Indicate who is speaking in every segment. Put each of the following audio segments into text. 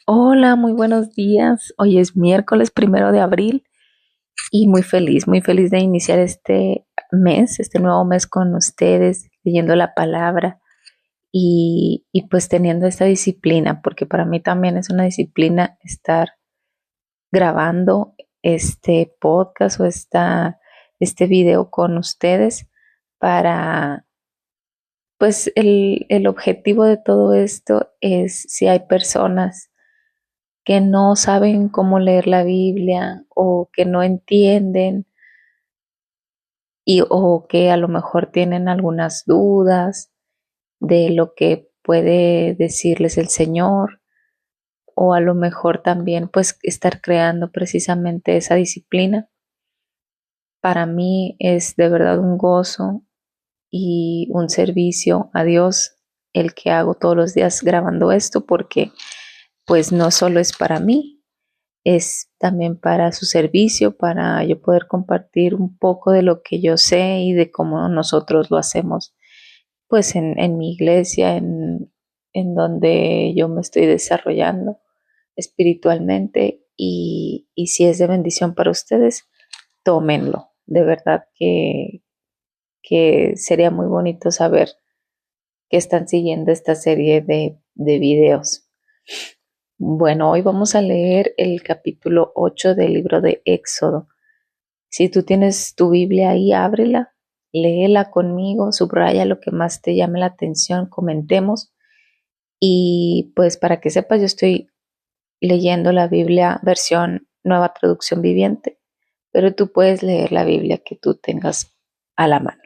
Speaker 1: Hola, muy buenos días. Hoy es miércoles 1 de abril y muy feliz de iniciar este mes, este nuevo mes con ustedes, leyendo la palabra y pues teniendo esta disciplina, porque para mí también es una disciplina estar grabando este podcast o este video con ustedes para, pues el objetivo de todo esto es si hay personas que no saben cómo leer la Biblia o que no entienden o que a lo mejor tienen algunas dudas de lo que puede decirles el Señor, o a lo mejor también pues estar creando precisamente esa disciplina. Para mí es de verdad un gozo y un servicio a Dios el que hago todos los días grabando esto, porque pues no solo es para mí, es también para su servicio, para yo poder compartir un poco de lo que yo sé y de cómo nosotros lo hacemos, pues en mi iglesia, en donde yo me estoy desarrollando espiritualmente y si es de bendición para ustedes, tómenlo. De verdad que sería muy bonito saber que están siguiendo esta serie de videos. Bueno, hoy vamos a leer el capítulo 8 del libro de Éxodo. Si tú tienes tu Biblia ahí, ábrela, léela conmigo, subraya lo que más te llame la atención, comentemos. Y pues para que sepas, yo estoy leyendo la Biblia versión Nueva Traducción Viviente, pero tú puedes leer la Biblia que tú tengas a la mano.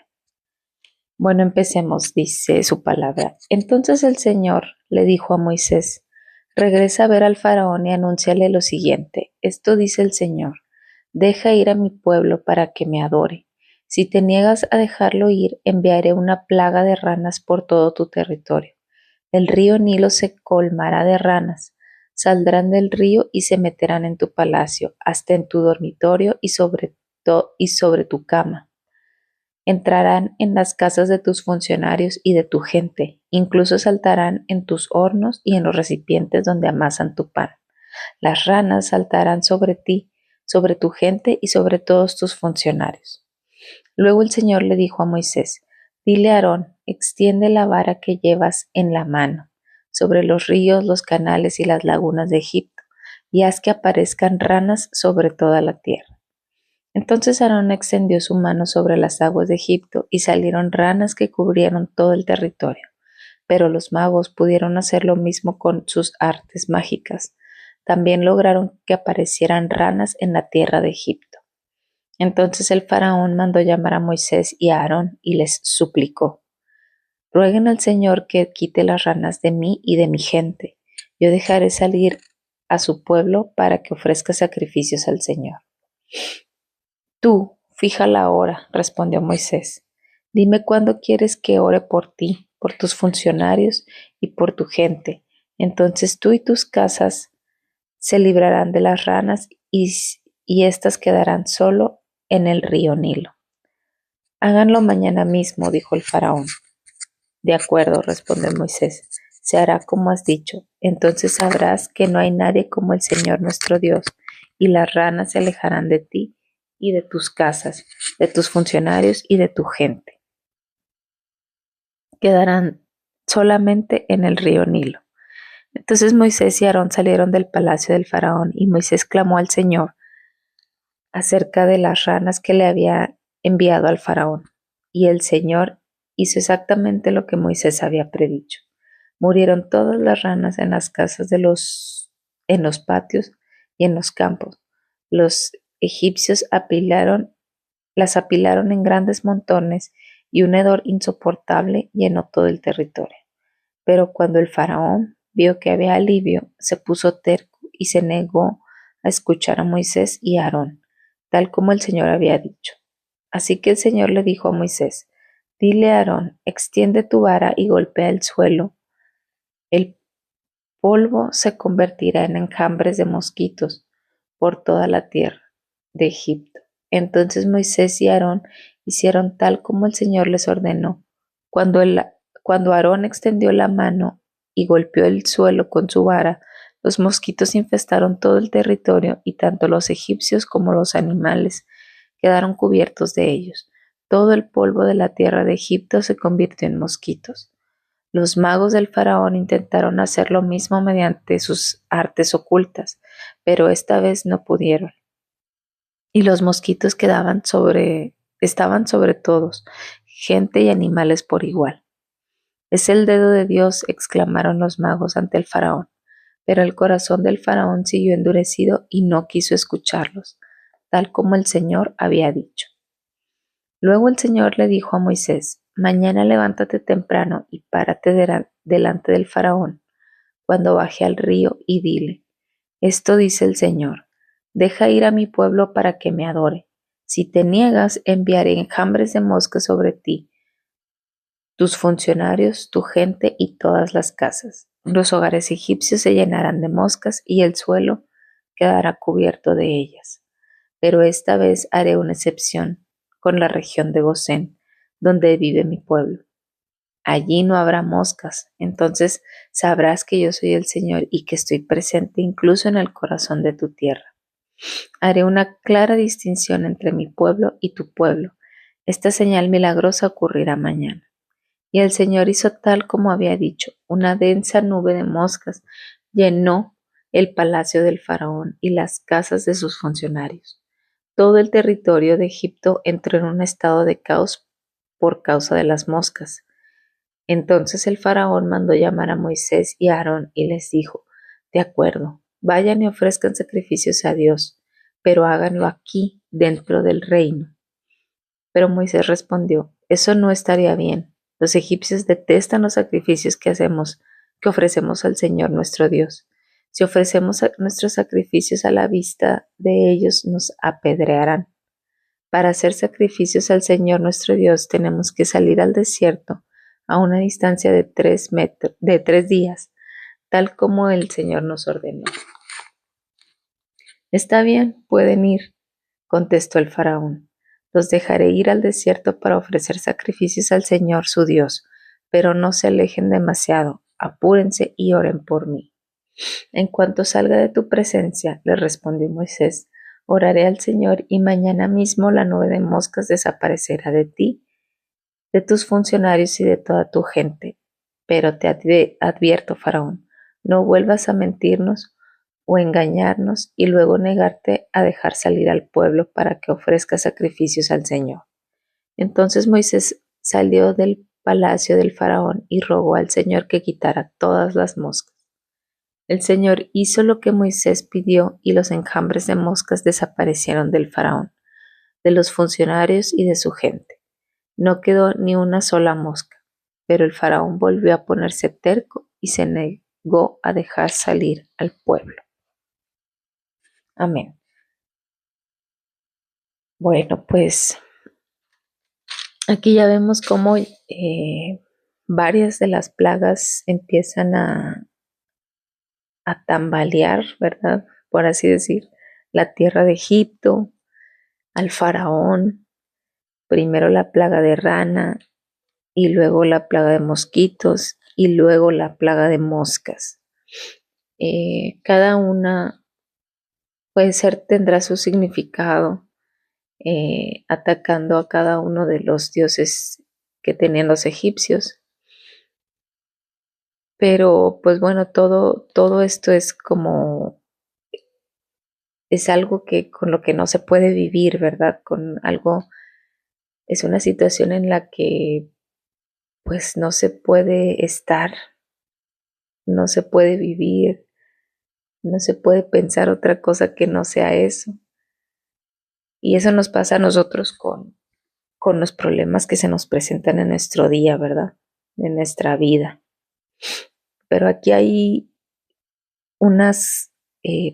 Speaker 1: Bueno, empecemos, dice su palabra. Entonces el Señor le dijo a Moisés: regresa a ver al faraón y anúnciale lo siguiente. Esto dice el Señor: deja ir a mi pueblo para que me adore. Si te niegas a dejarlo ir, enviaré una plaga de ranas por todo tu territorio. El río Nilo se colmará de ranas. Saldrán del río y se meterán en tu palacio, hasta en tu dormitorio y sobre tu cama. Entrarán en las casas de tus funcionarios y de tu gente, incluso saltarán en tus hornos y en los recipientes donde amasan tu pan. Las ranas saltarán sobre ti, sobre tu gente y sobre todos tus funcionarios. Luego el Señor le dijo a Moisés: dile a Aarón, extiende la vara que llevas en la mano sobre los ríos, los canales y las lagunas de Egipto, y haz que aparezcan ranas sobre toda la tierra. Entonces Aarón extendió su mano sobre las aguas de Egipto y salieron ranas que cubrieron todo el territorio. Pero los magos pudieron hacer lo mismo con sus artes mágicas. También lograron que aparecieran ranas en la tierra de Egipto. Entonces el faraón mandó llamar a Moisés y a Aarón y les suplicó: rueguen al Señor que quite las ranas de mí y de mi gente. Yo dejaré salir a su pueblo para que ofrezca sacrificios al Señor. Tú, fija la hora, respondió Moisés. Dime cuándo quieres que ore por ti, por tus funcionarios y por tu gente. Entonces tú y tus casas se librarán de las ranas y éstas quedarán solo en el río Nilo. Háganlo mañana mismo, dijo el faraón. De acuerdo, respondió Moisés, se hará como has dicho. Entonces sabrás que no hay nadie como el Señor nuestro Dios, y las ranas se alejarán de ti y de tus casas, de tus funcionarios y de tu gente. Quedarán solamente en el río Nilo. Entonces Moisés y Aarón salieron del palacio del faraón, y Moisés clamó al Señor acerca de las ranas que le había enviado al faraón. Y el Señor hizo exactamente lo que Moisés había predicho. Murieron todas las ranas en las casas en los patios y en los campos. Los egipcios las apilaron en grandes montones y un hedor insoportable llenó todo el territorio. Pero cuando el faraón vio que había alivio, se puso terco y se negó a escuchar a Moisés y a Aarón, tal como el Señor había dicho. Así que el Señor le dijo a Moisés: dile a Aarón, extiende tu vara y golpea el suelo. El polvo se convertirá en enjambres de mosquitos por toda la tierra de Egipto. Entonces Moisés y Aarón hicieron tal como el Señor les ordenó. Cuando, el, cuando Aarón extendió la mano y golpeó el suelo con su vara, Los mosquitos infestaron todo el territorio y tanto los egipcios como los animales quedaron cubiertos de ellos. Todo el polvo de la tierra de Egipto se convirtió en mosquitos. Los magos del faraón intentaron hacer lo mismo mediante sus artes ocultas, pero esta vez no pudieron. Y los mosquitos estaban sobre todos, gente y animales por igual. Es el dedo de Dios, exclamaron los magos ante el faraón. Pero el corazón del faraón siguió endurecido y no quiso escucharlos, tal como el Señor había dicho. Luego el Señor le dijo a Moisés: Mañana levántate temprano y párate delante del faraón cuando baje al río y dile: Esto dice el Señor: Deja ir a mi pueblo para que me adore. Si te niegas, enviaré enjambres de moscas sobre ti, tus funcionarios, tu gente y todas las casas. Los hogares egipcios se llenarán de moscas y el suelo quedará cubierto de ellas. Pero esta vez haré una excepción con la región de Gosén, donde vive mi pueblo. Allí no habrá moscas, entonces sabrás que yo soy el Señor y que estoy presente incluso en el corazón de tu tierra. Haré una clara distinción entre mi pueblo y tu pueblo. Esta señal milagrosa ocurrirá mañana. Y el Señor hizo tal como había dicho. Una densa nube de moscas llenó el palacio del faraón y las casas de sus funcionarios. Todo el territorio de Egipto entró en un estado de caos por causa de las moscas. Entonces el faraón mandó llamar a Moisés y a Aarón y les dijo: De acuerdo, vayan y ofrezcan sacrificios a Dios, pero háganlo aquí, dentro del reino. Pero Moisés respondió: Eso no estaría bien. Los egipcios detestan los sacrificios que ofrecemos al Señor nuestro Dios. Si ofrecemos nuestros sacrificios a la vista de ellos, nos apedrearán. Para hacer sacrificios al Señor nuestro Dios, tenemos que salir al desierto a una distancia de 3 días, tal como el Señor nos ordenó. Está bien, pueden ir, contestó el faraón. Los dejaré ir al desierto para ofrecer sacrificios al Señor su Dios, pero no se alejen demasiado, apúrense y oren por mí. En cuanto salga de tu presencia, le respondió Moisés, oraré al Señor y mañana mismo la nube de moscas desaparecerá de ti, de tus funcionarios y de toda tu gente. Pero te advierto, faraón, no vuelvas a mentirnos o engañarnos y luego negarte a dejar salir al pueblo para que ofrezca sacrificios al Señor. Entonces Moisés salió del palacio del faraón y rogó al Señor que quitara todas las moscas. El Señor hizo lo que Moisés pidió y los enjambres de moscas desaparecieron del faraón, de los funcionarios y de su gente. No quedó ni una sola mosca, pero el faraón volvió a ponerse terco y se negó a dejar salir al pueblo. Amén. Bueno, pues aquí ya vemos cómo varias de las plagas empiezan a tambalear, ¿verdad? Por así decir, la tierra de Egipto, al faraón, primero la plaga de rana y luego la plaga de mosquitos y luego la plaga de moscas. Cada una puede ser, tendrá su significado, atacando a cada uno de los dioses que tenían los egipcios. Pero pues bueno, todo esto es algo que con lo que no se puede vivir, ¿verdad? Es una situación en la que pues no se puede estar, no se puede vivir, no se puede pensar otra cosa que no sea eso. Y eso nos pasa a nosotros con los problemas que se nos presentan en nuestro día, ¿verdad? En nuestra vida. Pero aquí hay unas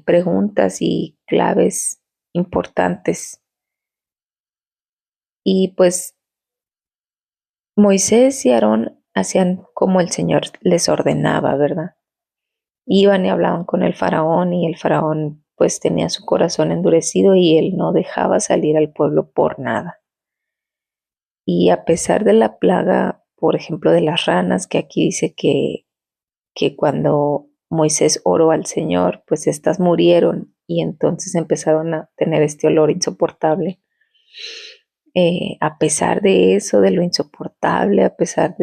Speaker 1: preguntas y claves importantes. Y pues Moisés y Aarón hacían como el Señor les ordenaba, ¿verdad? Iban y hablaban con el faraón y el faraón pues tenía su corazón endurecido y él no dejaba salir al pueblo por nada. Y a pesar de la plaga, por ejemplo, de las ranas, que aquí dice que cuando Moisés oró al Señor, pues estas murieron y entonces empezaron a tener este olor insoportable. A pesar de eso, de lo insoportable, a pesar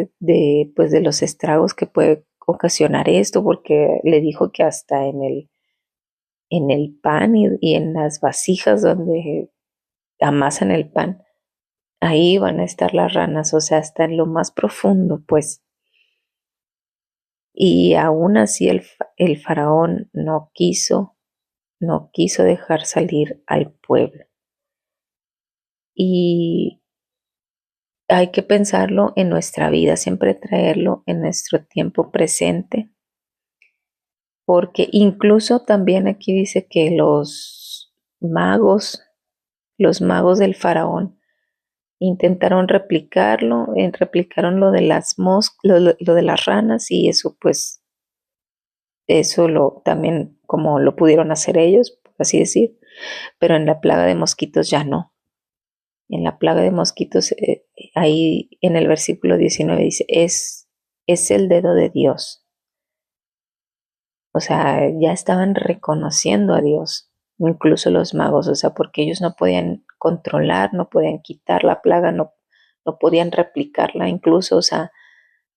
Speaker 1: pues de los estragos que puede ocasionar esto, porque le dijo que hasta en el pan y en las vasijas donde amasan el pan, ahí van a estar las ranas, o sea, hasta en lo más profundo, pues. Y aún así el faraón no quiso dejar salir al pueblo. Y hay que pensarlo en nuestra vida, siempre traerlo en nuestro tiempo presente, porque incluso también aquí dice que los magos del faraón, intentaron replicarlo, replicaron lo de lo de las ranas y eso pues, eso lo también como lo pudieron hacer ellos, por así decir, pero en la plaga de mosquitos ya no. En la plaga de mosquitos, ahí en el versículo 19 dice, es el dedo de Dios. O sea, ya estaban reconociendo a Dios, incluso los magos, o sea, porque ellos no podían controlar, no podían quitar la plaga, no podían replicarla, incluso, o sea,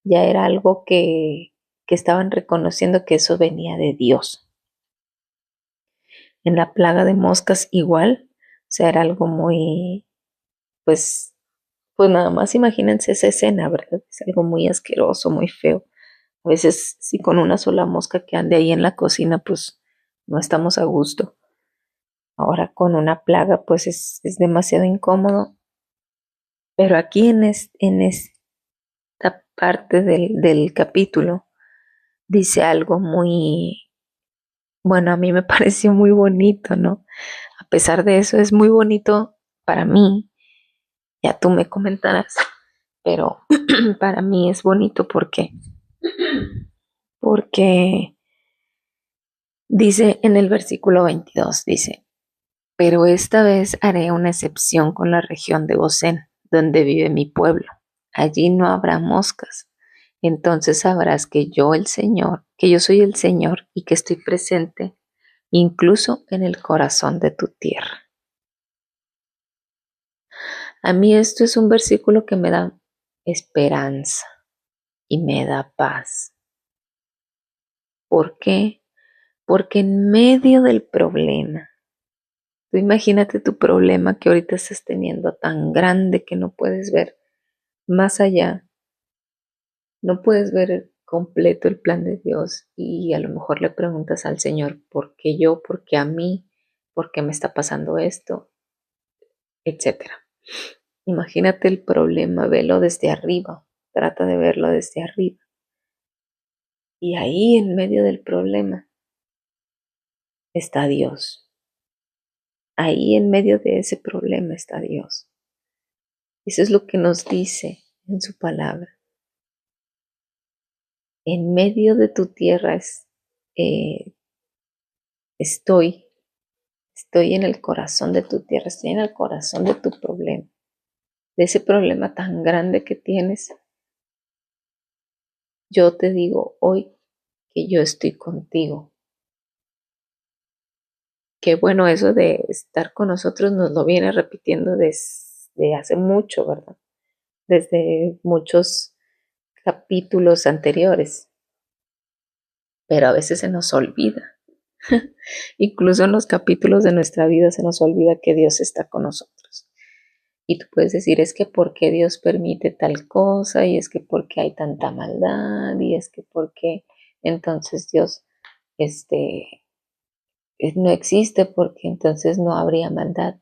Speaker 1: ya era algo que estaban reconociendo que eso venía de Dios. En la plaga de moscas igual, o sea, era algo muy, pues, pues nada más imagínense esa escena, ¿verdad? Es algo muy asqueroso, muy feo. A veces, si con una sola mosca que ande ahí en la cocina, pues no estamos a gusto. Ahora con una plaga, pues es demasiado incómodo. Pero aquí en esta parte del capítulo dice algo muy, bueno, a mí me pareció muy bonito, ¿no? A pesar de eso, es muy bonito para mí. Ya tú me comentarás, pero para mí es bonito porque dice en el versículo 22, dice, pero esta vez haré una excepción con la región de Gosén, donde vive mi pueblo. Allí no habrá moscas. Entonces sabrás que yo el Señor, que yo soy el Señor y que estoy presente incluso en el corazón de tu tierra. A mí esto es un versículo que me da esperanza y me da paz. ¿Por qué? Porque en medio del problema, tú imagínate tu problema que ahorita estás teniendo tan grande que no puedes ver más allá, no puedes ver completo el plan de Dios y a lo mejor le preguntas al Señor, ¿por qué yo? ¿Por qué a mí? ¿Por qué me está pasando esto? Etcétera. Imagínate el problema, velo desde arriba, trata de verlo desde arriba. Y ahí en medio del problema está Dios. Ahí en medio de ese problema está Dios. Eso es lo que nos dice en su palabra. En medio de tu tierra eh, estoy, estoy en el corazón de tu tierra, estoy en el corazón de tu problema, de ese problema tan grande que tienes. Yo te digo hoy que yo estoy contigo. Qué bueno eso de estar con nosotros, nos lo viene repitiendo desde hace mucho, ¿verdad? Desde muchos capítulos anteriores, pero a veces se nos olvida. Incluso en los capítulos de nuestra vida se nos olvida que Dios está con nosotros. Y tú puedes decir, es que por qué Dios permite tal cosa, y es que por qué hay tanta maldad, y es que por qué entonces Dios este, no existe, porque entonces no habría maldad.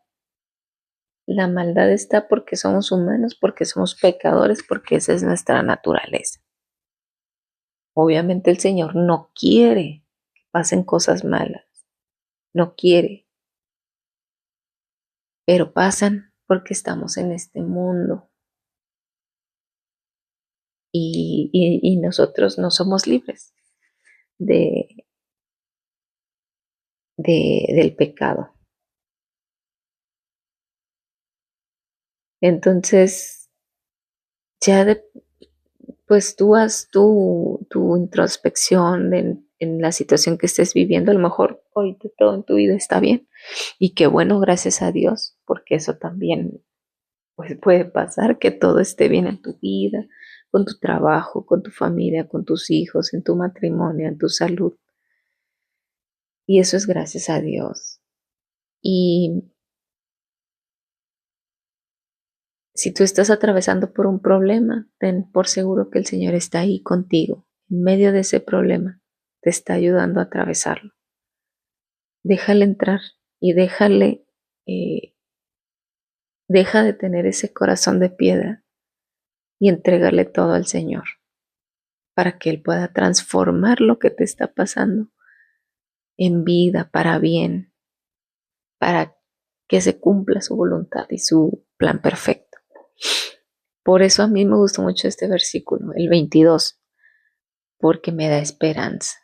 Speaker 1: La maldad está porque somos humanos, porque somos pecadores, porque esa es nuestra naturaleza. Obviamente el Señor no quiere que pasen cosas malas, no quiere, pero pasan porque estamos en este mundo y nosotros no somos libres de, del pecado. Entonces, ya pues tú haz tu introspección en la situación que estés viviendo. A lo mejor ahorita todo en tu vida está bien. Y qué bueno, gracias a Dios, porque eso también pues, puede pasar, que todo esté bien en tu vida, con tu trabajo, con tu familia, con tus hijos, en tu matrimonio, en tu salud. Y eso es gracias a Dios. Y si tú estás atravesando por un problema, ten por seguro que el Señor está ahí contigo, en medio de ese problema, te está ayudando a atravesarlo. Déjale entrar y eh, deja de tener ese corazón de piedra y entregarle todo al Señor para que Él pueda transformar lo que te está pasando en vida, para bien, para que se cumpla su voluntad y su plan perfecto. Por eso a mí me gustó mucho este versículo, el 22, porque me da esperanza,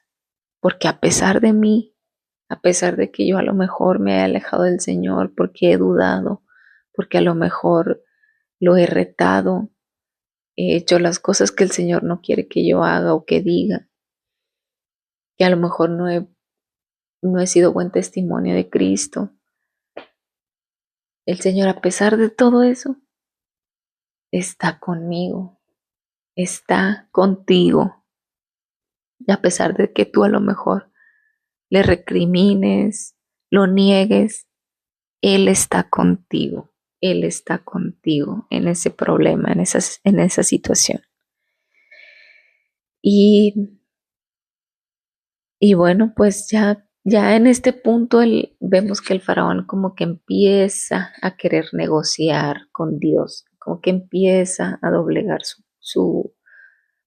Speaker 1: porque a pesar de mí, a pesar de que yo a lo mejor me he alejado del Señor, porque he dudado, porque a lo mejor lo he retado, he hecho las cosas que el Señor no quiere que yo haga o que diga, que a lo mejor no he sido buen testimonio de Cristo. El Señor, a pesar de todo eso, está conmigo, está contigo. Y a pesar de que tú a lo mejor le recrimines, lo niegues, Él está contigo. Él está contigo en ese problema, en esa situación. Y, y bueno, pues ya en este punto vemos que el faraón como que empieza a querer negociar con Dios, como que empieza a doblegar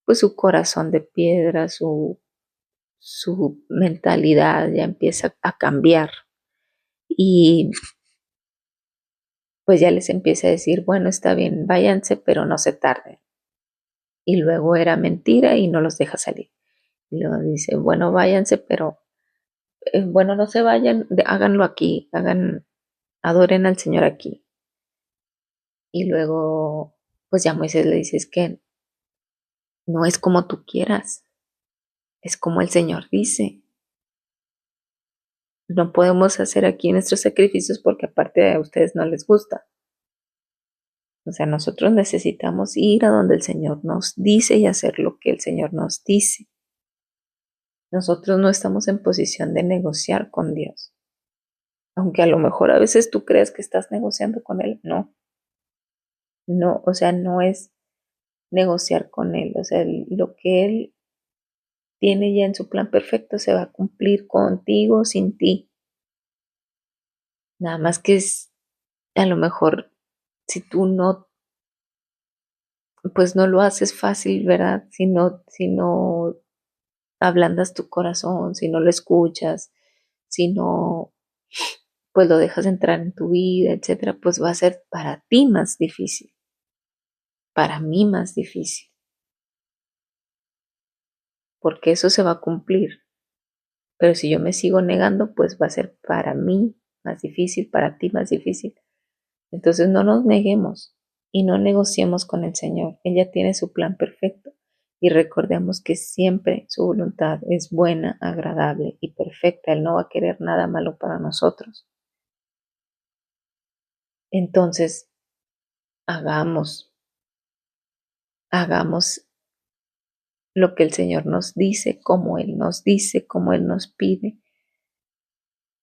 Speaker 1: pues su corazón de piedra, su mentalidad ya empieza a cambiar. Y pues ya les empieza a decir, bueno, está bien, váyanse, pero no se tarden. Y luego era mentira y no los deja salir. Y luego dice, bueno, váyanse, pero bueno, no se vayan, háganlo aquí, adoren al Señor aquí. Y luego, pues ya Moisés le dice, es que no es como tú quieras, es como el Señor dice. No podemos hacer aquí nuestros sacrificios porque aparte a ustedes no les gusta. O sea, nosotros necesitamos ir a donde el Señor nos dice y hacer lo que el Señor nos dice. Nosotros no estamos en posición de negociar con Dios. Aunque a lo mejor a veces tú crees que estás negociando con Él, no. No, o sea, no es negociar con Él. O sea, lo que Él tiene ya en su plan perfecto se va a cumplir contigo, sin ti. Nada más que es, a lo mejor, si tú no, pues no lo haces fácil, ¿verdad? Si no ablandas tu corazón, si no lo escuchas, si no, pues lo dejas entrar en tu vida, etcétera, pues va a ser para ti más difícil, para mí más difícil, porque eso se va a cumplir. Pero si yo me sigo negando, pues va a ser para mí más difícil, para ti más difícil. Entonces no nos neguemos y no negociemos con el Señor. Ella tiene su plan perfecto y recordemos que siempre su voluntad es buena, agradable y perfecta. Él no va a querer nada malo para nosotros. Entonces, hagamos lo que el Señor nos dice, como Él nos dice, como Él nos pide.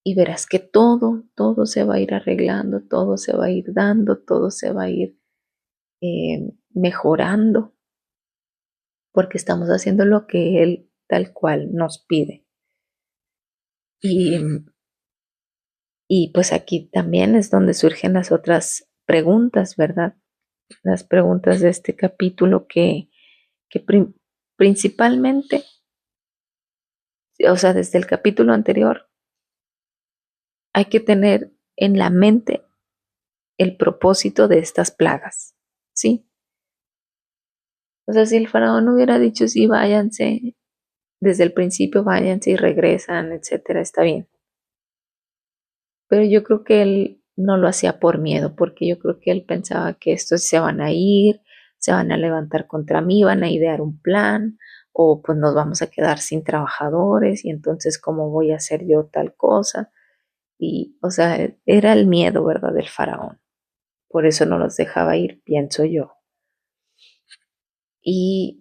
Speaker 1: Y verás que todo se va a ir arreglando, todo se va a ir dando, todo se va a ir mejorando, porque estamos haciendo lo que Él tal cual nos pide. Y, y pues aquí también es donde surgen las otras preguntas, ¿verdad? Las preguntas de este capítulo que principalmente, o sea, desde el capítulo anterior, hay que tener en la mente el propósito de estas plagas, ¿sí? O sea, si el faraón hubiera dicho, sí, váyanse, desde el principio váyanse y regresan, etcétera, está bien. Pero yo creo que él no lo hacía por miedo, porque yo creo que él pensaba que estos se van a ir, se van a levantar contra mí, van a idear un plan, o pues nos vamos a quedar sin trabajadores y entonces cómo voy a hacer yo tal cosa. Y, o sea, era el miedo, ¿verdad?, del faraón. Por eso no los dejaba ir, pienso yo.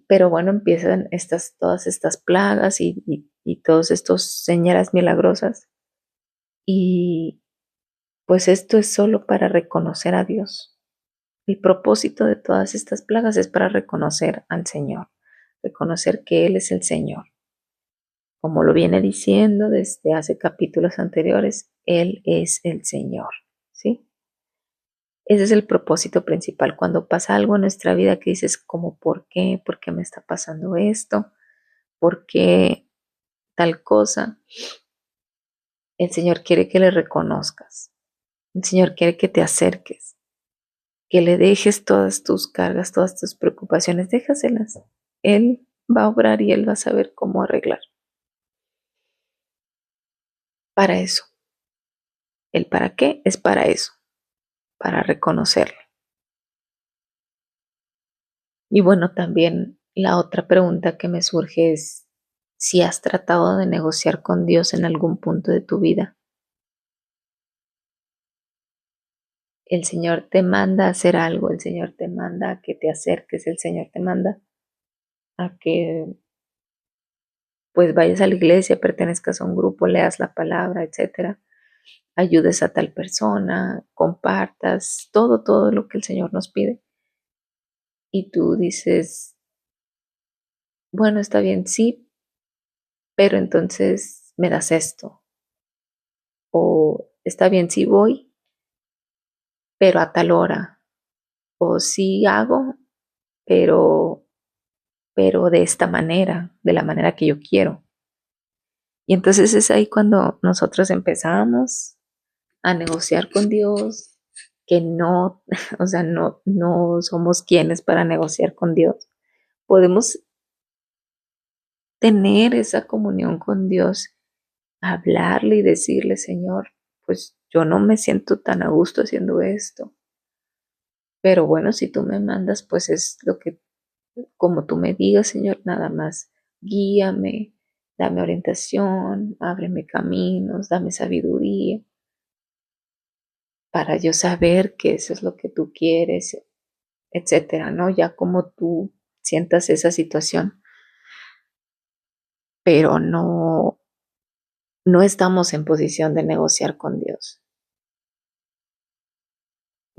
Speaker 1: Pero bueno, empiezan todas estas plagas y todos estos señales milagrosas. Y pues esto es solo para reconocer a Dios. El propósito de todas estas plagas es para reconocer al Señor, reconocer que Él es el Señor. Como lo viene diciendo desde hace capítulos anteriores, Él es el Señor, ¿sí? Ese es el propósito principal. Cuando pasa algo en nuestra vida que dices como, ¿por qué? ¿Por qué me está pasando esto? ¿Por qué tal cosa? El Señor quiere que le reconozcas. El Señor quiere que te acerques, que le dejes todas tus cargas, todas tus preocupaciones, déjaselas. Él va a obrar y Él va a saber cómo arreglar. Para eso. ¿El para qué? Es para eso, para reconocerle. Y bueno, también la otra pregunta que me surge es si has tratado de negociar con Dios en algún punto de tu vida. El Señor te manda a hacer algo, el Señor te manda a que te acerques, el Señor te manda a que pues vayas a la iglesia, pertenezcas a un grupo, leas la palabra, etcétera, ayudes a tal persona, compartas todo lo que el Señor nos pide. Y tú dices, bueno, está bien, sí, pero entonces me das esto. O está bien, sí voy, pero a tal hora. O sí hago, pero, pero de esta manera, de la manera que yo quiero. Y entonces es ahí cuando nosotros empezamos a negociar con Dios, que no, o sea, no somos quienes para negociar con Dios. Podemos tener esa comunión con Dios, hablarle y decirle, Señor, pues yo no me siento tan a gusto haciendo esto. Pero bueno, si tú me mandas, pues es lo que, como tú me digas, Señor, nada más. Guíame, dame orientación, ábreme caminos, dame sabiduría para yo saber que eso es lo que tú quieres, etcétera, ¿no? Ya como tú sientas esa situación, pero no estamos en posición de negociar con Dios.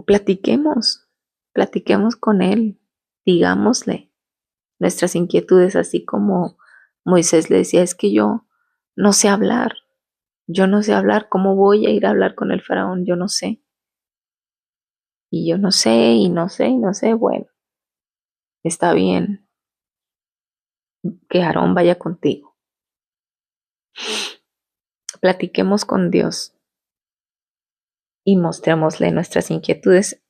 Speaker 1: Platiquemos, platiquemos con Él, digámosle nuestras inquietudes, así como Moisés le decía, es que yo no sé hablar, yo no sé hablar, ¿cómo voy a ir a hablar con el faraón? Yo no sé. Y yo no sé, y no sé, y no sé, bueno, está bien que Aarón vaya contigo. Platiquemos con Dios y mostrémosle nuestras inquietudes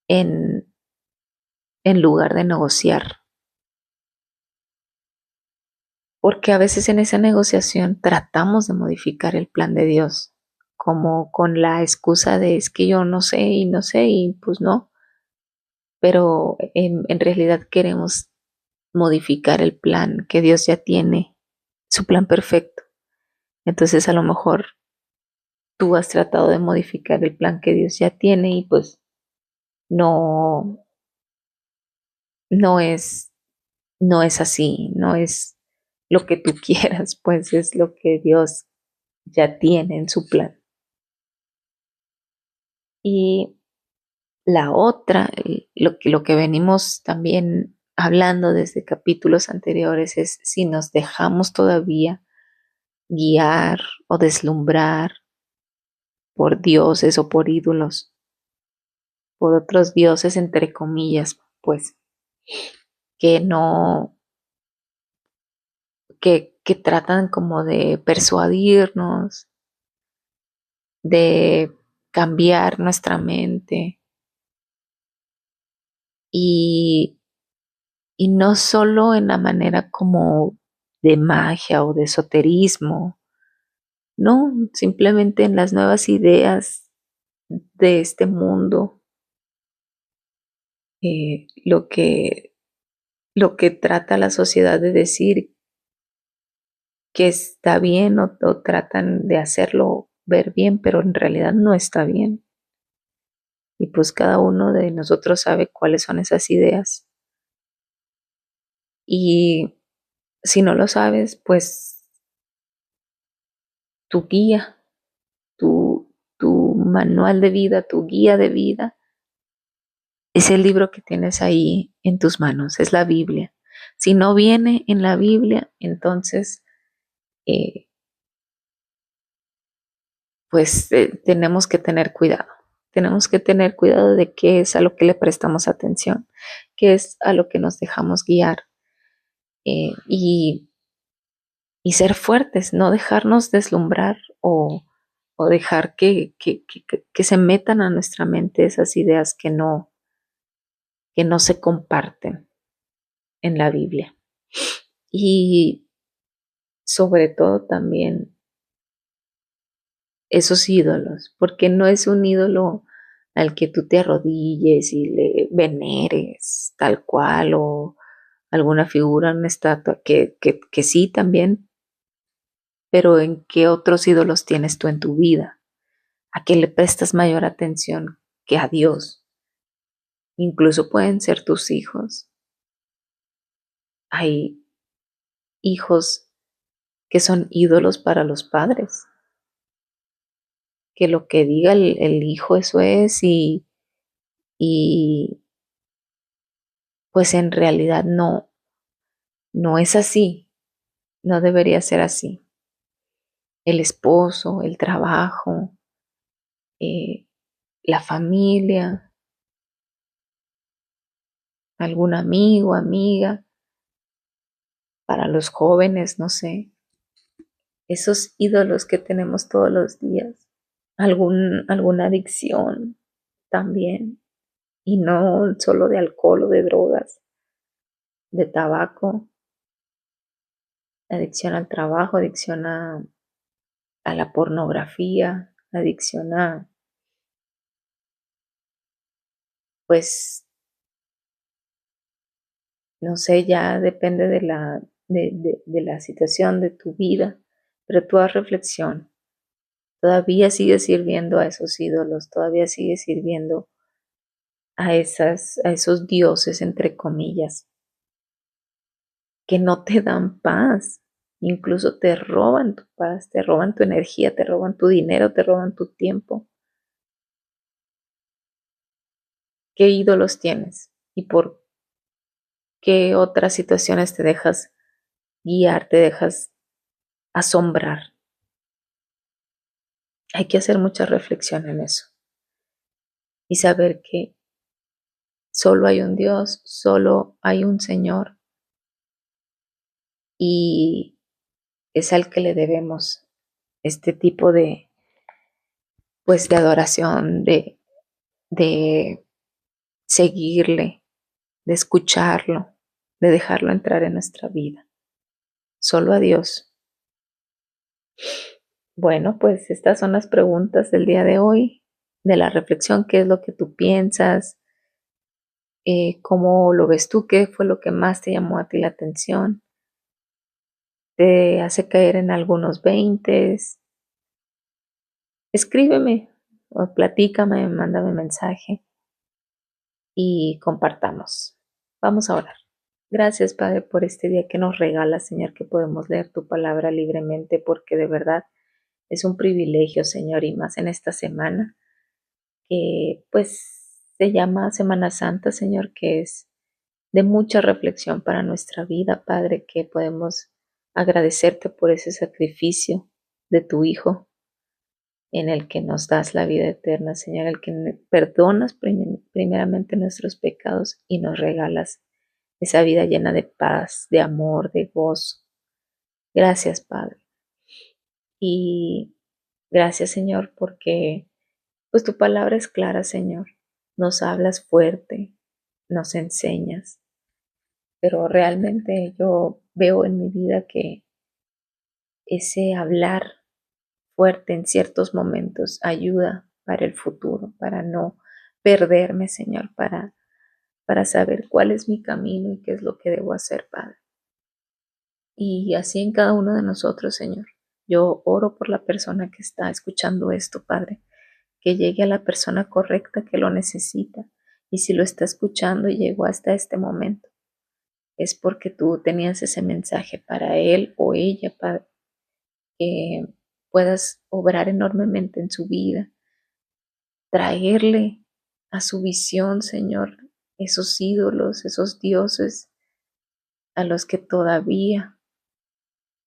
Speaker 1: en, en lugar de negociar. Porque a veces en esa negociación tratamos de modificar el plan de Dios, como con la excusa de es que yo no sé y pues no, pero en realidad queremos modificar el plan que Dios ya tiene, su plan perfecto. Entonces a lo mejor tú has tratado de modificar el plan que Dios ya tiene y pues no, no es, no es así, no es lo que tú quieras, pues es lo que Dios ya tiene en su plan. Y la otra, lo que venimos también hablando desde capítulos anteriores es si nos dejamos todavía guiar o deslumbrar por dioses o por ídolos, por otros dioses entre comillas, pues, que no, que tratan como de persuadirnos, de cambiar nuestra mente y, y no solo en la manera como de magia o de esoterismo, no, simplemente en las nuevas ideas de este mundo, lo que lo que trata la sociedad de decir que está bien o tratan de hacerlo ver bien, pero en realidad no está bien. Y pues cada uno de nosotros sabe cuáles son esas ideas. Y si no lo sabes, pues tu guía, tu manual de vida, tu guía de vida, es el libro que tienes ahí en tus manos, es la Biblia. Si no viene en la Biblia, entonces eh, pues tenemos que tener cuidado. Tenemos que tener cuidado de qué es a lo que le prestamos atención, qué es a lo que nos dejamos guiar eh, y, y ser fuertes, no dejarnos deslumbrar o dejar que se metan a nuestra mente esas ideas que no se comparten en la Biblia. Y sobre todo también esos ídolos, porque no es un ídolo al que tú te arrodilles y le veneres tal cual o alguna figura, una estatua, que sí también, pero ¿en qué otros ídolos tienes tú en tu vida? ¿A qué le prestas mayor atención que a Dios? Incluso pueden ser tus hijos. Hay hijos que son ídolos para los padres, que lo que diga el hijo eso es y pues en realidad no es así, no debería ser así. El esposo, el trabajo, eh, la familia, algún amigo, amiga, para los jóvenes, no sé, esos ídolos que tenemos todos los días, alguna adicción también, y no solo de alcohol o de drogas, de tabaco, adicción al trabajo, adicción a la pornografía, adicción a, pues, no sé, ya depende de la situación de tu vida, pero tú haz reflexión. Todavía sigues sirviendo a esos ídolos, todavía sigues sirviendo a esos dioses, entre comillas, que no te dan paz, incluso te roban tu paz, te roban tu energía, te roban tu dinero, te roban tu tiempo. ¿Qué ídolos tienes? ¿Y por qué otras situaciones te dejas guiar, te dejas asombrar? Hay que hacer mucha reflexión en eso y saber que solo hay un Dios, solo hay un Señor y es al que le debemos este tipo de, pues, de adoración, de seguirle, de escucharlo, de dejarlo entrar en nuestra vida. Solo a Dios. Bueno, pues estas son las preguntas del día de hoy, de la reflexión, qué es lo que tú piensas, cómo lo ves tú, qué fue lo que más te llamó a ti la atención, te hace caer en algunos veintes. Escríbeme o platícame, mándame mensaje y compartamos. Vamos a orar. Gracias, Padre, por este día que nos regalas, Señor, que podemos leer tu palabra libremente, porque de verdad es un privilegio, Señor, y más en esta semana, que pues se llama Semana Santa, Señor, que es de mucha reflexión para nuestra vida, Padre, que podemos agradecerte por ese sacrificio de tu Hijo en el que nos das la vida eterna, Señor, el que perdonas primeramente nuestros pecados y nos regalas esa vida llena de paz, de amor, de gozo. Gracias, Padre. Y gracias, Señor, porque pues tu palabra es clara, Señor. Nos hablas fuerte, nos enseñas, pero realmente yo veo en mi vida que ese hablar fuerte en ciertos momentos ayuda para el futuro, para no perderme, Señor, para saber cuál es mi camino y qué es lo que debo hacer, Padre. Y así en cada uno de nosotros, Señor. Yo oro por la persona que está escuchando esto, Padre, que llegue a la persona correcta que lo necesita. Y si lo está escuchando y llegó hasta este momento, es porque tú tenías ese mensaje para él o ella, Padre, que puedas obrar enormemente en su vida, traerle a su visión, Señor, esos ídolos, esos dioses a los que todavía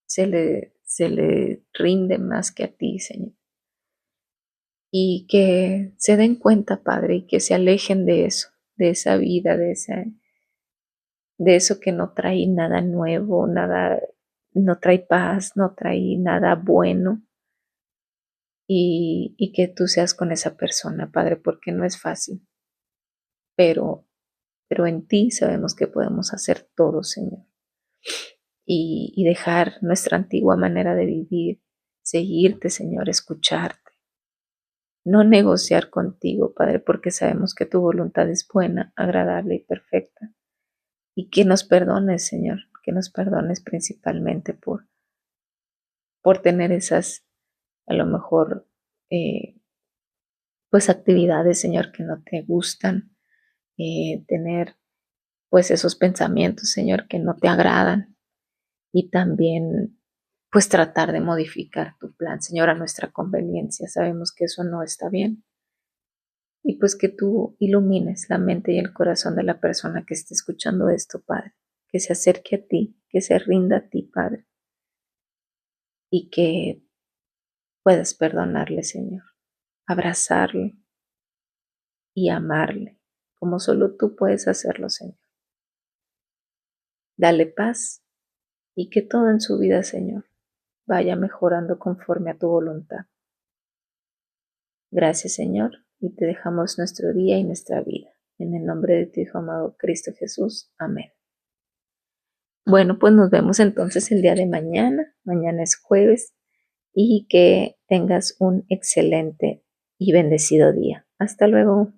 Speaker 1: se le rinde más que a ti, Señor. Y que se den cuenta, Padre, y que se alejen de eso, de esa vida, de eso que no trae nada nuevo, nada, no trae paz, no trae nada bueno. Y que tú seas con esa persona, Padre, porque no es fácil, pero, pero en ti sabemos que podemos hacer todo, Señor. Y dejar nuestra antigua manera de vivir, seguirte, Señor, escucharte, no negociar contigo, Padre, porque sabemos que tu voluntad es buena, agradable y perfecta. Y que nos perdones, Señor, que nos perdones principalmente por tener esas, a lo mejor, pues actividades, Señor, que no te gustan, tener pues esos pensamientos, Señor, que no te agradan y también pues tratar de modificar tu plan, Señor, a nuestra conveniencia. Sabemos que eso no está bien. Y pues que tú ilumines la mente y el corazón de la persona que esté escuchando esto, Padre, que se acerque a ti, que se rinda a ti, Padre, y que puedas perdonarle, Señor, abrazarle y amarle, como solo tú puedes hacerlo, Señor. Dale paz y que todo en su vida, Señor, vaya mejorando conforme a tu voluntad. Gracias, Señor, y te dejamos nuestro día y nuestra vida. En el nombre de tu Hijo amado Cristo Jesús. Amén. Bueno, pues nos vemos entonces el día de mañana. Mañana es jueves y que tengas un excelente y bendecido día. Hasta luego.